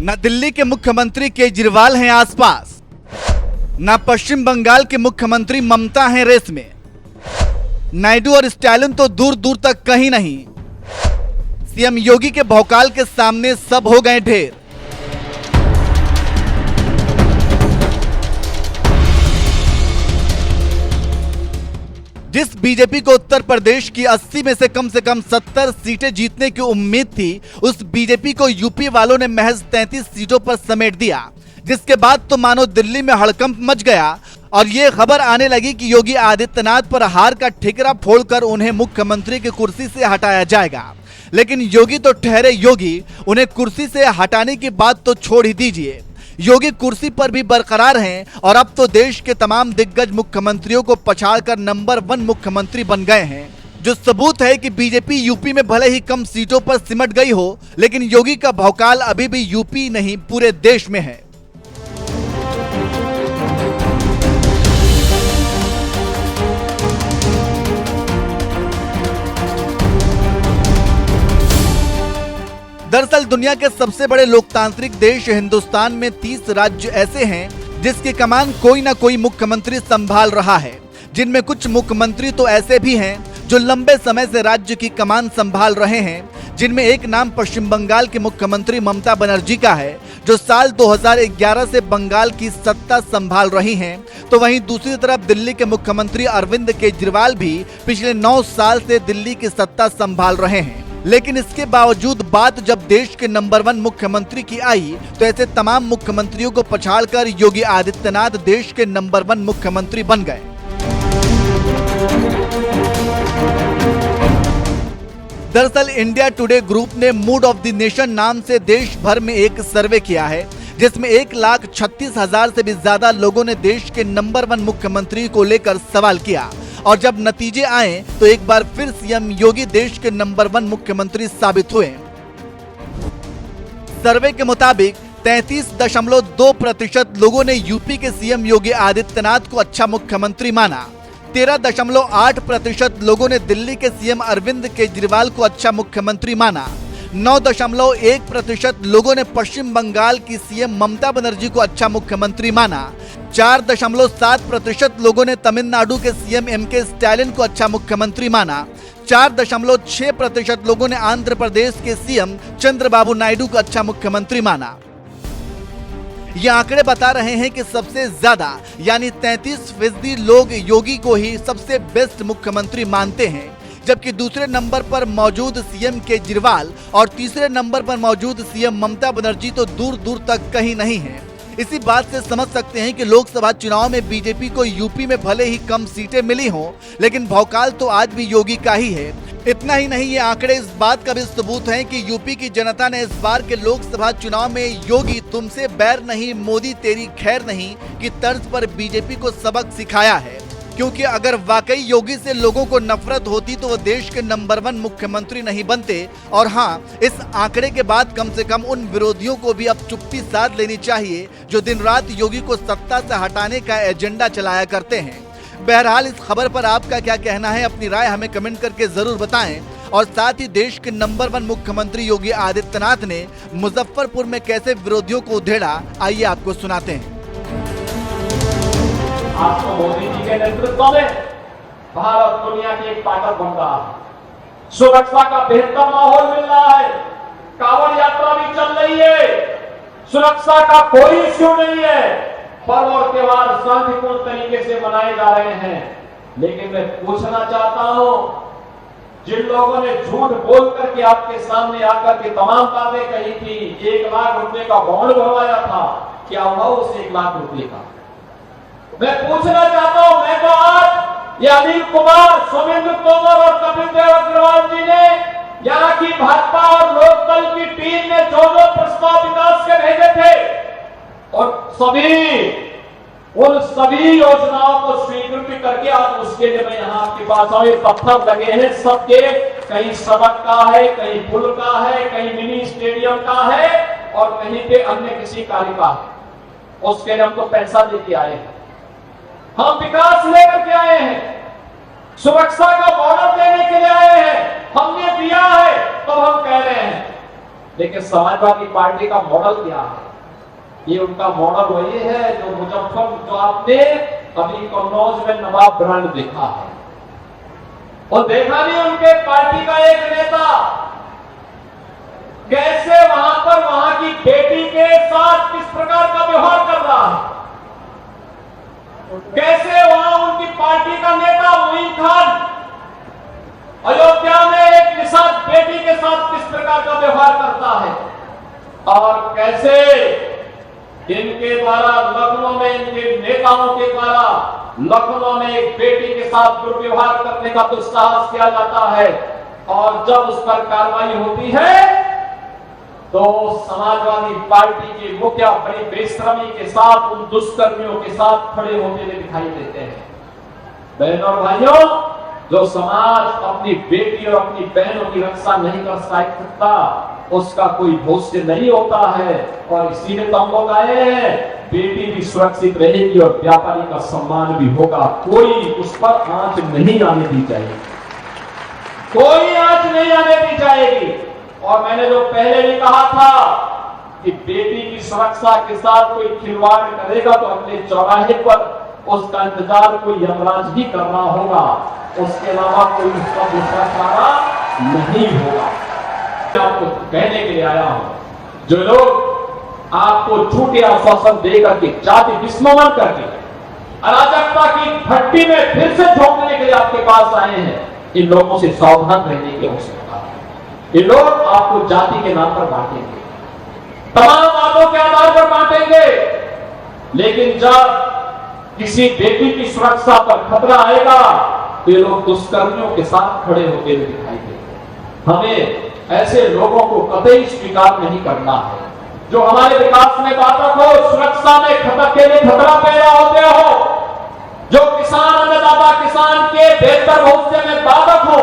न दिल्ली के मुख्यमंत्री केजरीवाल हैं आसपास, न पश्चिम बंगाल के मुख्यमंत्री ममता हैं रेस में। नायडू और स्टालिन तो दूर दूर तक कहीं नहीं। सीएम योगी के भौकाल के सामने सब हो गए ढेर। जिस बीजेपी को उत्तर प्रदेश की 80 में से कम 70 सीटें जीतने की उम्मीद थी, उस बीजेपी को यूपी वालों ने महज 33 सीटों पर समेट दिया, जिसके बाद तो मानो दिल्ली में हड़कंप मच गया और ये खबर आने लगी कि योगी आदित्यनाथ पर हार का ठिकरा फोड़कर उन्हें मुख्यमंत्री की कुर्सी से हटाया जाएगा। लेकिन योगी तो ठहरे योगी, उन्हें कुर्सी से हटाने की बात तो छोड़ ही दीजिए। योगी कुर्सी पर भी बरकरार हैं और अब तो देश के तमाम दिग्गज मुख्यमंत्रियों को पछाड़कर नंबर 1 मुख्यमंत्री बन गए हैं, जो सबूत है कि बीजेपी यूपी में भले ही कम सीटों पर सिमट गई हो, लेकिन योगी का भौकाल अभी भी यूपी नहीं पूरे देश में है। दरअसल दुनिया के सबसे बड़े लोकतांत्रिक देश हिंदुस्तान में 30 राज्य ऐसे हैं जिसकी कमान कोई ना कोई मुख्यमंत्री संभाल रहा है, जिनमें कुछ मुख्यमंत्री तो ऐसे भी हैं जो लंबे समय से राज्य की कमान संभाल रहे हैं। जिनमें एक नाम पश्चिम बंगाल की मुख्यमंत्री ममता बनर्जी का है, जो साल 2011 से बंगाल की सत्ता संभाल रही हैं। तो वहीं दूसरी तरफ दिल्ली के मुख्यमंत्री अरविंद केजरीवाल भी पिछले 9 साल से दिल्ली की सत्ता संभाल रहे हैं। लेकिन इसके बावजूद बात जब देश के नंबर 1 मुख्यमंत्री की आई, तो ऐसे तमाम मुख्यमंत्रियों को पछाड़कर योगी आदित्यनाथ देश के नंबर 1 मुख्यमंत्री बन गए। दरअसल इंडिया टुडे ग्रुप ने मूड ऑफ द नेशन नाम से देश भर में एक सर्वे किया है, जिसमें 1,36,000 से भी ज्यादा लोगों ने देश के नंबर 1 मुख्यमंत्री को लेकर सवाल किया। और जब नतीजे आए तो एक बार फिर सीएम योगी देश के नंबर 1 मुख्यमंत्री साबित हुए। सर्वे के मुताबिक 33.2% लोगों ने यूपी के सीएम योगी आदित्यनाथ को अच्छा मुख्यमंत्री माना। 13.8% लोगों ने दिल्ली के सीएम अरविंद केजरीवाल को अच्छा मुख्यमंत्री माना। 9.1% लोगों ने पश्चिम बंगाल की सीएम ममता बनर्जी को अच्छा मुख्यमंत्री माना। 4.7% लोगों ने तमिलनाडु के सीएम एमके स्टालिन को अच्छा मुख्यमंत्री माना। 4.6% लोगों ने आंध्र प्रदेश के सीएम चंद्रबाबू नायडू को अच्छा मुख्यमंत्री माना। ये आंकड़े बता रहे हैं कि सबसे ज्यादा यानी 33% लोग योगी को ही सबसे बेस्ट मुख्यमंत्री मानते हैं, जबकि दूसरे नंबर पर मौजूद सीएम केजरीवाल और तीसरे नंबर पर मौजूद सीएम ममता बनर्जी तो दूर दूर तक कहीं नहीं है। इसी बात से समझ सकते हैं कि लोकसभा चुनाव में बीजेपी को यूपी में भले ही कम सीटें मिली हों, लेकिन भौकाल तो आज भी योगी का ही है। इतना ही नहीं, ये आंकड़े इस बात का भी सबूत हैं कि यूपी की जनता ने इस बार के लोकसभा चुनाव में योगी तुमसे बैर नहीं, मोदी तेरी खैर नहीं की तर्ज पर बीजेपी को सबक सिखाया है। क्योंकि अगर वाकई योगी से लोगों को नफरत होती तो वो देश के नंबर 1 मुख्यमंत्री नहीं बनते। और हाँ, इस आंकड़े के बाद कम से कम उन विरोधियों को भी अब चुप्पी साध लेनी चाहिए जो दिन रात योगी को सत्ता से हटाने का एजेंडा चलाया करते हैं। बहरहाल इस खबर पर आपका क्या कहना है, अपनी राय हमें कमेंट करके जरूर बताएं। और साथ ही देश के नंबर 1 मुख्यमंत्री योगी आदित्यनाथ ने मुजफ्फरपुर में कैसे विरोधियों को उधेड़ा, आइए आपको सुनाते हैं। आपको मोदी जी के नेतृत्व में भारत दुनिया की एक ताकत बन रहा है। सुरक्षा का बेहतर माहौल मिल रहा है। कांवड़ यात्रा भी चल रही है। सुरक्षा का कोई इश्यू नहीं है। पर्व और त्योहार शांतिपूर्ण तरीके से मनाए जा रहे हैं। लेकिन मैं पूछना चाहता हूं, जिन लोगों ने झूठ बोल करके आपके सामने आकर के तमाम बातें कही थी, 1 लाख रुपए का बॉन्ड भरवाया था, क्या हुआ उस 1 लाख रुपए का? मैं पूछना चाहता हूं, मैं तो आज ये अनिल कुमार, सोमेंद्र तोमर और कपिल देव अग्रवाल जी ने यहाँ की भाजपा और लोकदल की टीम ने जो प्रस्ताव विकास के भेजे थे और उन सभी योजनाओं को स्वीकृत करके आज उसके लिए मैं यहाँ आपके पास आए। पत्थर लगे हैं सबके, कहीं सड़क का है, कहीं पुल का है, कहीं मिनी स्टेडियम का है और कहीं पे अन्य किसी कार्य का है। उसके लिए हम तो पैसा लेके आए हैं, हम विकास लेकर के आए हैं, सुरक्षा का बॉर्डर देने के लिए आए हैं, हमने दिया है। तो हम कह रहे हैं लेकिन समाजवादी पार्टी का मॉडल क्या है? ये उनका मॉडल वही है जो मुजफ्फरपुर, जो आपने अभी कन्नौज में नवाब ब्रांड देखा है, और देखा नहीं उनके पार्टी का एक नेता कैसे वहां पर वहां की बेटी के साथ किस प्रकार का व्यवहार कर रहा है, कैसे वहां उनकी पार्टी का नेता मोइन खान अयोध्या में एक निषाद बेटी के साथ किस प्रकार का व्यवहार करता है, और कैसे इनके द्वारा लखनऊ में, इनके नेताओं के द्वारा लखनऊ में एक बेटी के साथ दुर्व्यवहार करने का दुस्साहस किया जाता है, और जब उस पर कार्रवाई होती है तो समाजवादी पार्टी के मुखिया बड़ी बेशर्मी के साथ उन दुष्कर्मियों के साथ खड़े होते हुए दिखाई देते हैं। बहनों और भाइयों, जो समाज अपनी बेटी और अपनी बहनों की रक्षा नहीं कर सकता उसका कोई भविष्य नहीं होता है, और इसीलिए तो हम लोग आए हैं, बेटी भी सुरक्षित रहेगी और व्यापारी का सम्मान भी होगा, कोई उस पर आंच नहीं आने दी जाएगी, कोई आंच नहीं आने दी जाएगी। और मैंने जो पहले भी कहा था कि बेटी की सुरक्षा के साथ कोई खिलवाड़ करेगा तो अगले चौराहे पर उसका इंतजार कोई यमराज ही करना होगा, उसके अलावा कोई उसका दूसरा चारा नहीं होगा। आपको कहने के लिए आया हूं, जो लोग आपको झूठे आश्वासन देकर के जाति विस्मरण करके अराजकता की भट्टी में फिर से झोंकने के लिए आपके पास आए हैं, इन लोगों से सावधान रहने की आवश्यकता है। ये लोग आपको जाति के नाम पर बांटेंगे, तमाम बातों के आधार पर बांटेंगे, लेकिन जब किसी बेटी की सुरक्षा पर खतरा आएगा तो ये लोग दुष्कर्मियों के साथ खड़े होते हुए दिखाई देंगे। हमें ऐसे लोगों को कतई स्वीकार नहीं करना है, जो हमारे विकास में बाधक हो, सुरक्षा में खतरा पैदा होते हो, जो किसान अन्नदाता किसान के बेहतर भविष्य में बाधक हो,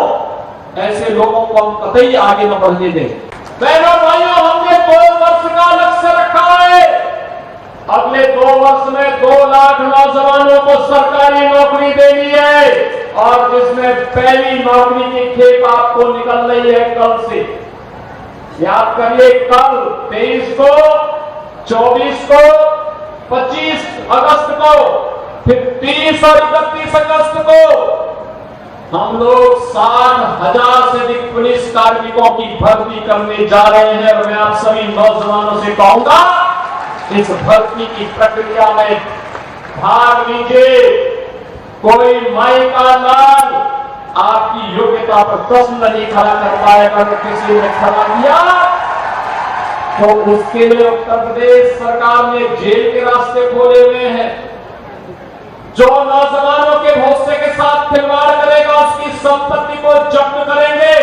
ऐसे लोगों को हम कतई आगे न बढ़ने दें। बहनों भाइयों, हमने 2 वर्ष का लक्ष्य रखा है, अगले 2 वर्ष में 2 लाख नौजवानों को सरकारी नौकरी देनी है, और जिसमें पहली नौकरी की खेप आपको निकल रही है कल से। याद करिए, कल 23 को, 24 को, 25 अगस्त को, फिर 30 और 31 अगस्त को हम लोग 60,000 से अधिक पुलिस कार्मिकों की भर्ती करने जा रहे हैं, और मैं आप सभी नौजवानों से कहूंगा, इस भर्ती की प्रक्रिया में भाग लीजिए। कोई माई का लाल आपकी योग्यता पर प्रश्न नहीं खड़ा कर पाएगा, अगर किसी ने खड़ा किया तो उसके लिए उत्तर प्रदेश सरकार ने जेल के रास्ते खोले हुए हैं। जो नौजवानों के भविष्य के साथ खिलवाड़ करेगा उसकी संपत्ति को जब्त करेंगे,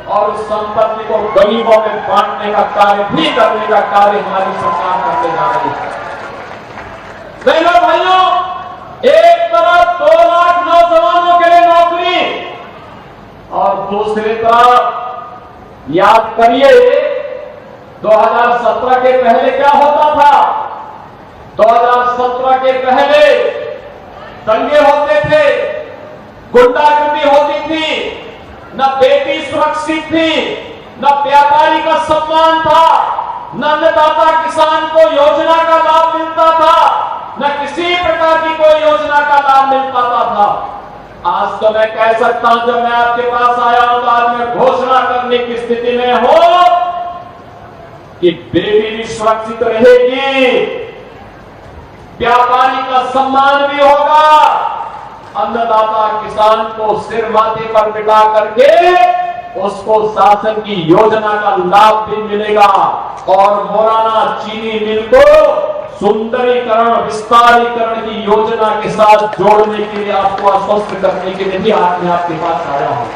और उस संपत्ति को गरीबों में बांटने का कार्य भी करने का कार्य हमारी सरकार करने जा रही है। बहनों भाइयों, एक तरफ 2 लाख नौजवानों के लिए नौकरी, और दूसरी तरफ याद करिए 2017 के पहले क्या होता था। 2017 के पहले दंगे होते थे, गुंडागर्दी होती थी, न बेटी सुरक्षित थी, न व्यापारी का सम्मान था, न अन्नदाता किसान को योजना का लाभ मिलता था, न किसी प्रकार की कोई योजना का लाभ मिल पाता था। आज तो मैं कह सकता हूं, जब मैं आपके पास आया हूं तो आज मैं घोषणा करने की स्थिति में हूं कि बेटी भी सुरक्षित रहेगी, व्यापारी का सम्मान भी होगा, अन्नदाता किसान को सिर माथे पर बिठा करके उसको शासन की योजना का लाभ भी मिलेगा, और मोराना चीनी मिल को सुंदरीकरण विस्तारीकरण की योजना के साथ जोड़ने के लिए आपको आश्वस्त करने के लिए भी आज मैं आपके पास आया हूं।